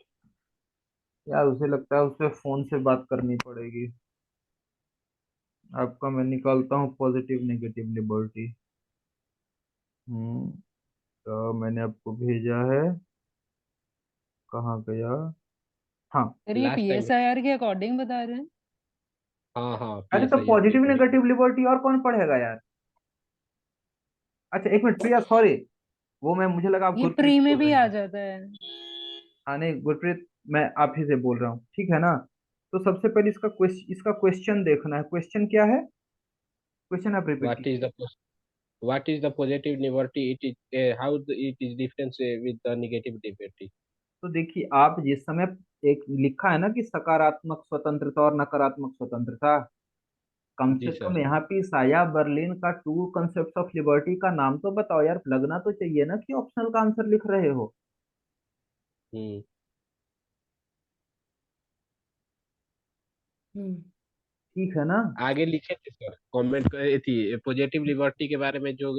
यार उसे लगता है उसे फोन से बात करनी पड़ेगी। आपका मैं निकालता हूँ पॉजिटिव नेगेटिव लिबर्टी। हम्म। तो मैंने आपको भेजा है, कहाँ गया? हाँ। सर ये लास्ट टाइम। पीएसआईआर के अकॉर्डिंग बता रहे हैं। हाँ हाँ, अरे तो PSIR के पॉजिटिव अकॉर्डिंग। नेगेटिव लिबर्टी और कौन पढ़ेगा यार? अच्छा एक मिनट प्रिया, सॉरी, वो मैं मुझे लगा आप ये गुरप्रीत प्री में बोल भी रहे आ हैं। जाता है। हाँ नहीं गुरप्रीत, मैं आप ही से बोल रहा हूँ, ठीक है ना? तो सबसे पहले इसका क्वेश्चन देखना है, क्वेश्चन क्या है? क्वेश्चन आप रिपीट व्हाट इज कीजिए। The what is the positive liberty, it is how it is different with the negative liberty। तो देखिए, आप जिस समय एक लिखा है ना कि सकारात्मक स्वतंत्रता और नकारात्मक स्वतंत्रता, कम जी से कम सर। यहाँ पे साया बर्लिन का टू कंसेप्ट ऑफ लिबर्टी का नाम तो बताओ यार, लगना तो चाहिए ना कि ऑप्शनल का आंसर लिख रहे हो। हम्म। हम्म। ठीक है ना? आगे लिखे थे सर, कमेंट थी पॉजिटिव लिबर्टी के बारे में जो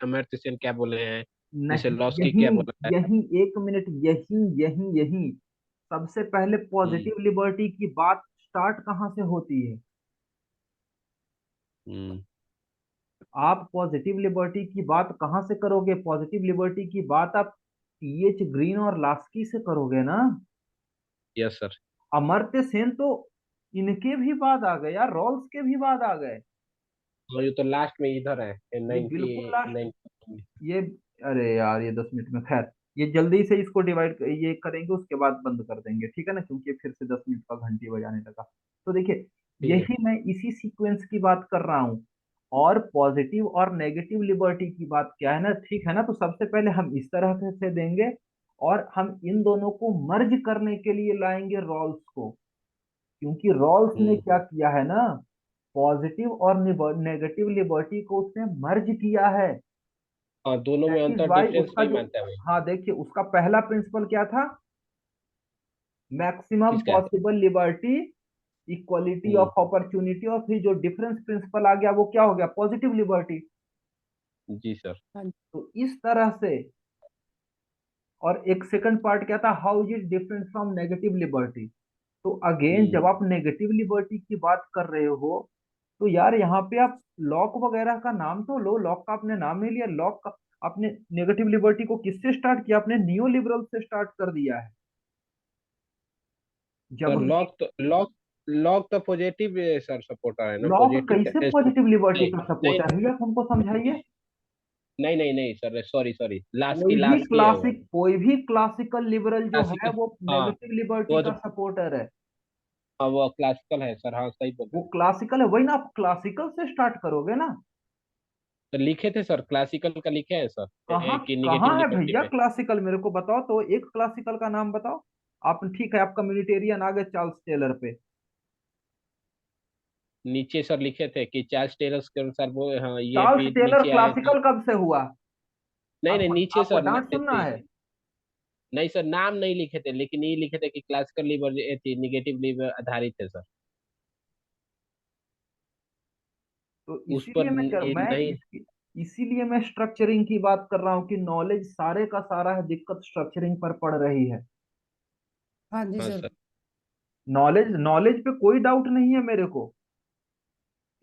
अमर्त्य सेन क्या बोले हैं, जैसे नहीं, लॉस की यही क्या बोला है। यही एक मिनट, यही यही यही सबसे पहले हम्म। पॉजिटिव लिबर्टी की बात स्टार्ट कहाँ से होती है? हम्म। आप पॉजिटिव लिबर्टी की बात कहाँ से करोगे? पॉजिटिव लिबर्टी की बात आप TH ग्रीन और लास्की से करोगे ना। Yes sir. अमर्त्य सेन तो इनके भी बाद आ गए यार, रॉल्स के भी बाद आ गए। और ये तो लास्ट में इधर है ये बिल्कुल लास्ट। 90। ये अरे यार, ये 10 मिनट में, खैर ये जल्दी से इसको डिवाइड ये करेंगे, उसके बाद बंद कर देंगे, ठीक है ना, क्योंकि फिर से 10 मिनट का घंटी बजाने लगा। तो देखिए, ठीक है। यही मैं इसी सीक्वेंस की बात कर रहा हूँ। और पॉजिटिव और नेगेटिव लिबर्टी की बात क्या है ना, ठीक है ना, तो सबसे पहले हम इस तरह से देंगे, और हम इन दोनों को मर्ज करने के लिए लाएंगे रॉल्स को, क्योंकि रॉल्स ने हम्म। क्या किया है ना, पॉजिटिव और नेगेटिव लिबर्टी को उसने मर्ज किया है। और दोनों में दैट इज अंतर वाई डिफरेंस उसका नहीं जो, मानता है वो। हाँ देखिए, उसका पहला प्रिंसिपल क्या था, मैक्सिमम किसका? Possible liberty, equality hmm. Of opportunity, और फिर जो डिफरेंस प्रिंसिपल आ गया वो क्या हो गया, पॉजिटिव लिबर्टी। जी सर। हाँ जी। तो इस तरह से, और एक सेकंड पार्ट क्या था, how is it different from negative liberty. तो अगेन हम्म। जब आप नेगेटिव लिबर्टी की बात कर रहे हो, तो यार यहाँ पे आप लॉक वगैरह का नाम तो लो, लॉक का आपने नाम नहीं लिया, लॉक का आपने नेगेटिव लिबर्टी को किससे स्टार्ट किया, आपने नियो लिबरल से स्टार्ट कर दिया है। जब सर लॉक तो पॉजिटिव सर सपोर्टर है ना, लॉक पॉजिटिव कैसे पॉजिटिव लिबर्टी नहीं का नहीं सपोर्टर है, आप हमको समझाइए। नहीं नहीं नहीं सर, सॉरी सॉरी, लास्ट की है वो। कोई भी क्लासिकल लिबरल जो है क्लासिकल। वो हाँ। नेगेटिव लिबर्टी वो का जो सपोर्टर है। हाँ, वो क्लासिकल है सर, हाँ सही बोल रहे वो हैं। क्लासिकल है, वही ना, आप क्लासिकल से स्टार्ट करोगे ना। तो लिखे थे सर, क्लासिकल का लिखे हैं सर, कहाँ कि कहाँ निगेटिव है लिबर्टी भैया में। क्लासिकल, मेरे को बताओ तो, एक क्लासिकल का नाम बताओ। आप ठीक है, आप कम्युनिटेरियन आ गए चार्ल्स टेलर पे। नीचे सर लिखे थे कि चार्ल्स टेलर के अनुसार वो, हाँ ये चार्ल्स भी टेलर नीचे आया था। क्लासिकल कब से हुआ? नहीं नहीं, आपको नीचे आपको सर डांट लिखे सुनना थे। है। नहीं सर, नाम नहीं लिखे थे, लेकिन ये लिखे थे कि क्लासिकल लीवर थी, निगेटिव लीवर आधारित है सर। तो उस पर इसीलिए मैं ये नहीं। इसीलिए मैं स्ट्रक्चरिंग की बात कर रहा हूँ कि नॉलेज सारे का सारा है, दिक्कत स्ट्रक्चरिंग पर पड़ रही है। हाँ जी हाँ सर। सर। नॉलेज नॉलेज पे कोई डाउट नहीं है मेरे को।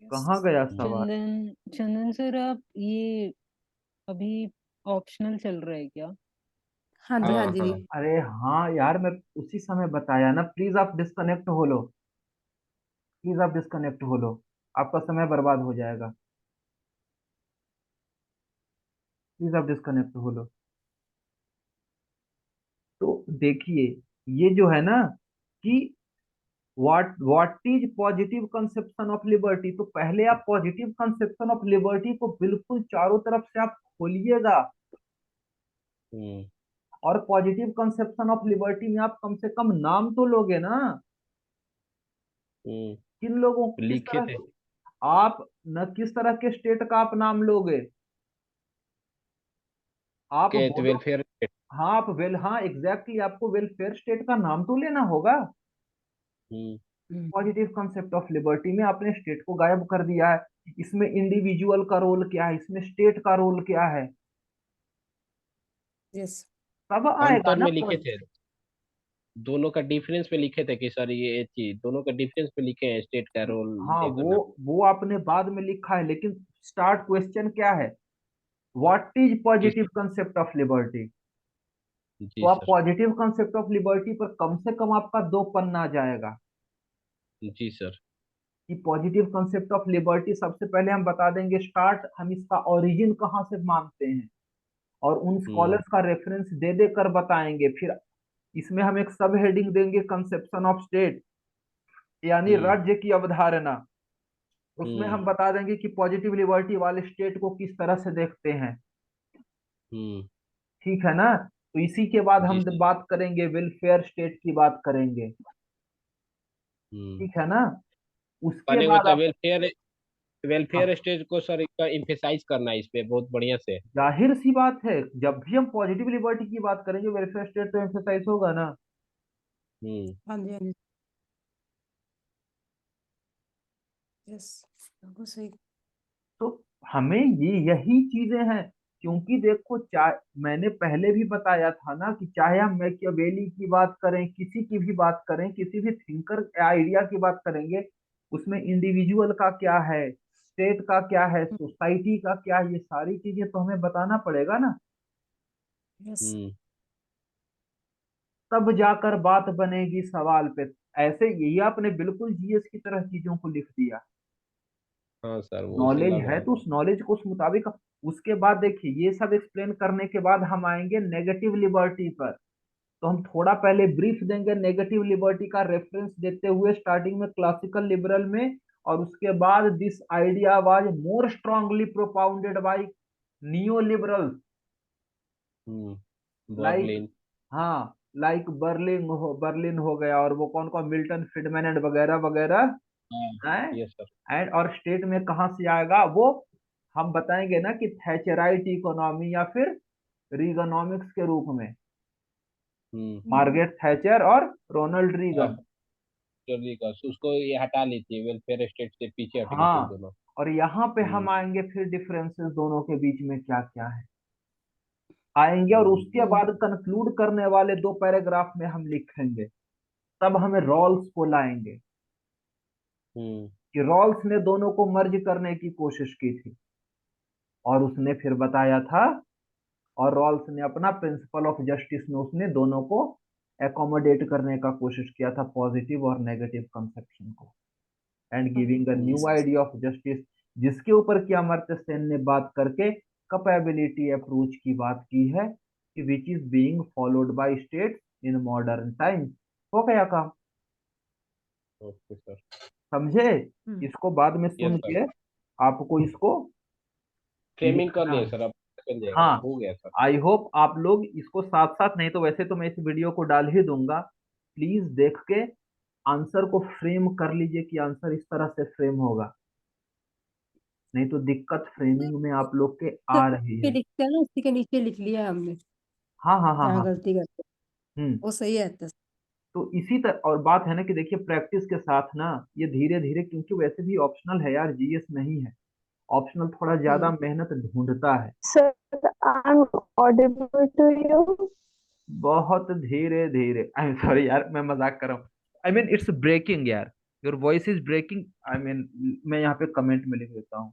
यस। कहाँ गया सवाल? चंदन चंदन सर, आप ये अभी ऑप्शनल चल रहा है क्या? हाँ जी, हाँ हाँ जी। हाँ। अरे हाँ यार, मैं उसी समय बताया ना, प्लीज आप डिस्कनेक्ट हो लो, प्लीज आप डिस्कनेक्ट हो लो, आपका समय बर्बाद हो जाएगा, प्लीज आप डिस्कनेक्ट हो लो। तो देखिए, ये जो है ना, कि what is positive conception of liberty, तो पहले आप पॉजिटिव कंसेप्शन ऑफ लिबर्टी को बिल्कुल चारों तरफ से आप खोलिएगा। हम्म। और पॉजिटिव कंसेप्शन ऑफ लिबर्टी में आप कम से कम नाम तो लोगे ना, हम्म। किन लोगों, किस लिखे तरह थे। के, आप न किस तरह के स्टेट का आप नाम लोगे, आप के बोलो। वेलफेयर। हाँ आप हाँ एग्जैक्टली, आपको वेलफेयर स्टेट का नाम तो लेना होगा। हम्म। पॉजिटिव कंसेप्ट ऑफ लिबर्टी में आपने स्टेट को गायब कर दिया है, इसमें इंडिविजुअल का रोल क्या है, इसमें स्टेट का रोल क्या है, यस। तब आएगा अंतर ना में लिखे थे, दोनों का डिफरेंस पे लिखे थे कि सर ये चीज दोनों का डिफरेंस पे लिखे हैं, स्टेट का रोल हाँ, ये करना। वो आपने बाद में लिखा है, लेकिन स्टार्ट क्वेश्चन क्या है, व्हाट इज किस। Positive concept of liberty. तो जी आप sir. Positive concept of liberty पर कम से कम आपका 2 पन्ना जाएगा, जी सर। कि पॉजिटिव कंसेप्ट ऑफ लिबर्टी सबसे पहले हम बता देंगे स्टार्ट, हम इसका ओरिजिन कहाँ से मानते हैं, और उन हम्म। स्कॉलर्स का रेफरेंस दे दे कर बताएंगे। फिर इसमें हम एक सब हेडिंग देंगे, कंसेप्शन ऑफ स्टेट, यानी हम्म। राज्य की अवधारणा। उसमें हम्म। हम बता देंगे कि पॉजिटिव लिबर्टी वाले स्टेट को किस तरह से देखते हैं, हम्म। ठीक है ना। तो इसी के बाद जी हम सर। बात करेंगे वेलफेयर स्टेट की बात करेंगे, हम्म। ठीक है ना। उसके बने हुए बाद तो आप, वेलफेयर हाँ, स्टेज को सर इसका इम्फेसाइज करना है इस पे बहुत बढ़िया से। जाहिर सी बात है, जब भी हम पॉजिटिव लिबर्टी की बात करेंगे वेलफेयर स्टेट तो एम्फेसाइज होगा ना। हम्म। हाँ जी, हाँ जी। यस, बिल्कुल सही। तो हमें ये यही चीजें हैं, क्योंकि देखो, चाहे मैंने पहले भी बताया था ना, कि चाहे हम मैकियावेली की बात करें, किसी की भी बात करें, किसी भी थिंकर आइडिया की बात करेंगे, उसमें इंडिविजुअल का क्या है, स्टेट का क्या है, सोसाइटी का क्या है, ये सारी चीजें तो हमें बताना पड़ेगा ना। यस। हम्म। तब जाकर बात बनेगी सवाल पे। ऐसे यही आपने बिल्कुल जीएस की तरह चीजों को लिख दिया। हाँ सर, वो उसे नॉलेज लग है रहा तो था। उस नॉलेज को उस मुताबिक। उसके बाद देखिए, ये सब एक्सप्लेन करने के बाद हम आएंगे नेगेटिव लिबर्टी पर। तो हम थोड़ा पहले ब्रीफ देंगे नेगेटिव लिबर्टी का रेफरेंस देते हुए स्टार्टिंग में क्लासिकल लिबरल में, और उसके बाद this idea was more strongly propounded bye neo liberals like, Berlin. हाँ, लाइक बर्लिन हो गया, और वो कौन कौन, मिल्टन फ्रीडमैन एंड वगैरह वगैरह हाँ। हैं। Yes sir. एंड और स्टेट में कहाँ से आएगा वो, हम बताएंगे ना कि थैचराइट इकोनॉमी या फिर रीगनॉमिक्स के रूप में, मार्gaरेट थैचर और रोनाल्ड रीगन। उसको ये हटा लेती है, वेलफेयर स्टेट से पीछे हट गए थे हाँ, दोनों। और यहाँ पे हम्म। हम आएंगे फिर डिफरेंसेस दोनों के बीच में क्या क्या है आएंगे, और हम्म। उसके बाद कंक्लूड करने वाले 2 पैराग्राफ में हम लिखेंगे। तब हमें रॉल्स को लाएंगे हम्म। कि रॉल्स ने दोनों को मर्ज करने की कोशिश की थी, और उसने फिर बताया था, और रॉल्स ने अपना प्रिंसिपल ऑफ जस्टिस में उसने दोनों को एकोमोडेट करने का कोशिश किया था, पॉजिटिव और नेगेटिव कंसेप्शन को, and giving a new idea of justice, जिसके ऊपर कि अमर्त्य सेन ने बात करके कैपेबिलिटी अप्रोच की बात की है, कि which is being followed by states in modern times. हो गया काम, ओके सर। समझे? इसको बाद में यस सुन सर। के आपको इसको फ्रेमिंग कर लिखना लिए है। सर, अब बन जाएगा, हाँ, हो गया सर। आई होप आप लोग इसको साथ साथ, नहीं तो वैसे तो मैं इस वीडियो को डाल ही दूंगा, प्लीज देख के आंसर को फ्रेम कर लीजिए कि आंसर इस तरह से फ्रेम होगा, नहीं तो दिक्कत फ्रेमिंग में आप लोग के आ रही के है। लिखते हैं ना, उसी के नीचे लिख लिया है हमने, हाँ हाँ हाँ जहाँ हाँ। गलती करते हम्म। हैं वो सही है तो। तो इसी तरह और बात है ना कि देखिए प्रैक्टिस के साथ ना ये धीरे धीरे, क्योंकि वैसे भी ऑप्शनल है यार, जीएस नहीं है, ऑप्शनल थोड़ा ज्यादा मेहनत ढूंढता है। Sir, I'm audible to you. बहुत धीरे धीरे, आई एम सॉरी यार, मैं मजाक कर रहा हूँ, आई मीन इट्स ब्रेकिंग यार, your voice is breaking, I mean मैं यहाँ पे कमेंट में लिख देता हूँ।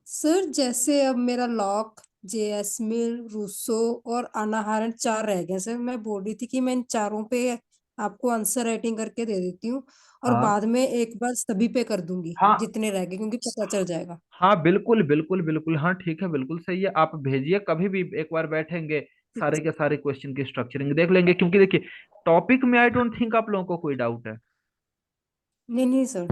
सर जैसे अब मेरा लॉक, जेएसमिल, रूसो और अनाहरण 4 रह गए सर। मैं बोल रही थी कि मैं इन चारों पे आपको आंसर राइटिंग करके दे देती हूँ, और हाँ बाद में एक बार सभी पे कर दूंगी हाँ जितने रह गए, क्योंकि पता चल जाएगा। हाँ, बिल्कुल बिल्कुल बिल्कुल, हाँ ठीक है, बिल्कुल सही है, आप भेजिए कभी भी, एक बार बैठेंगे ठीक है सारे सर। के सारे क्वेश्चन की स्ट्रक्चरिंग देख लेंगे, क्योंकि देखिए टॉपिक में आई डोंट थिंक आप लोगों को कोई डाउट है। नहीं नहीं सर।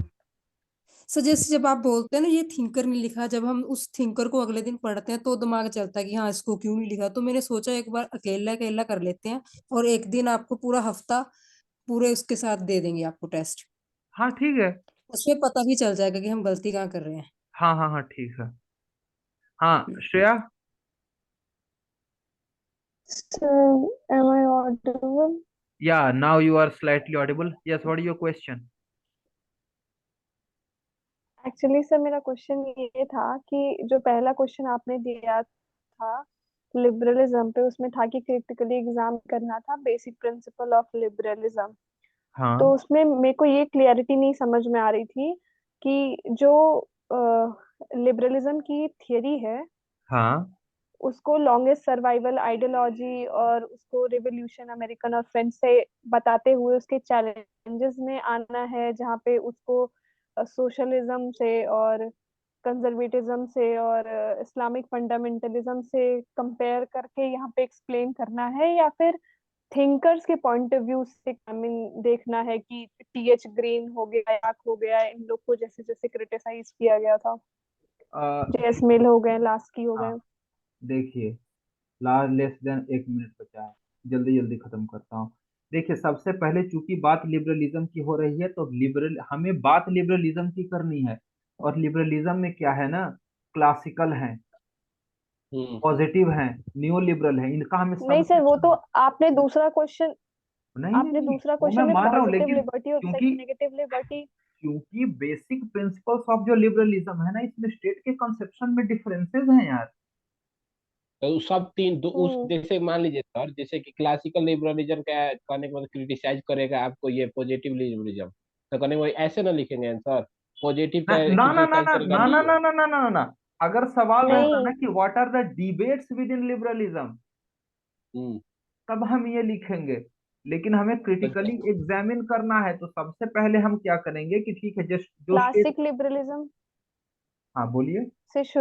सर जैसे जब आप बोलते हैं ना ये थिंकर नहीं लिखा, जब हम उस थिंकर को अगले दिन पढ़ते हैं तो दिमाग चलता है कि हाँ इसको क्यों नहीं लिखा। तो मैंने सोचा एक बार अकेला अकेला कर लेते हैं, और एक दिन आपको पूरा हफ्ता पूरे उसके साथ दे देंगे आपको टेस्ट। हाँ ठीक है। उसमें पता भी चल जाएगा कि हम गलती कहाँ कर रहे हैं। हाँ हाँ हाँ ठीक है। हाँ hmm. Shreya. Sir, am I audible? Yeah now you are slightly audible, yes, what is your question? Actually sir मेरा क्वेश्चन ये था कि जो पहला क्वेश्चन आपने दिया था लिबरलिज्म पे, उसमें था कि क्रिटिकली एग्जाम करना था बेसिक प्रिंसिपल ऑफ लिबरलिज्म। तो हाँ उसमें मेरे को ये क्लियरिटी नहीं समझ में आ रही थी कि जो लिबरलिज्म की थियरी है हाँ उसको लॉन्गेस्ट सर्वाइवल आइडियोलॉजी और उसको रिवोल्यूशन अमेरिकन और फ्रेंच से बताते हुए उसके चैलेंजेस में आना है, जहाँ पे उसको सोशलिज्म से और कंजर्वेटिज्म से और इस्लामिक फंडामेंटलिज्म से कंपेयर करके यहाँ पे एक्सप्लेन करना है, या फिर थिंकर्स के पॉइंट ऑफ व्यू से आई मीन देखना है कि टीएच ग्रीन हो गया, याक हो गया, इन लोग को जैसे जैसे क्रिटिसाइज किया गया था, जेएस मिल हो गए, लास्की हो हाँ गए। देखिए, लास्ट लेस देन 1 मिनट बचा है, जल्दी जल्दी खत्म करता हूँ। देखिए सबसे पहले चूंकि बात लिबरलिज्म की हो रही है, तो लिबरल हमें बात लिबरलिज्म की करनी है, और लिबरलिज्म में क्या है ना, क्लासिकल है, हम्म। पॉजिटिव है, न्यू लिबरल है, इनका हमें नहीं सर, सबसे वो तो आपने दूसरा क्वेश्चन नहीं नहीं आपने नहीं, दूसरा वो मैं क्वेश्चन में मान रहा हूँ, पॉजिटिव लेकिन लिबर्टी और क्योंकि नेगेटिव लिबर्टी। क्योंकि बेसिक प्रिंसिपल्स ऑफ जो लिबरलिज्म है ना, इसमें स्टेट के कंसेप्शन में डिफरेंसेस हैं यार। तो उस सब तीन दो उस हम्म। जैसे मान लीजिए सर, जैसे कि क्लासिकल लिबरलिज्म का कहने के बाद क्रिटिसाइज करेगा आपको ये पॉजिटिव लिबरलिज्म, तो कहने वो ऐसे ना लिखेंगे आंसर, पॉजिटिव ना का ना ना ना क्रिटिसाइज ना करेगा ना ना नहीं। ना ना ना ना ना ना। अगर सवाल रहता नहीं ना कि what are the debates within liberalism, hmm. तब हम ये लिखेंगे। लेकिन हमें क्रिटिकली एग्जामिन करना है, तो सबसे पहले हम क्या करेंगे कि ठीक है, जस्ट जो स्टेट। क्लासिक लिबरलिज्म हाँ बोलिए। से शुरू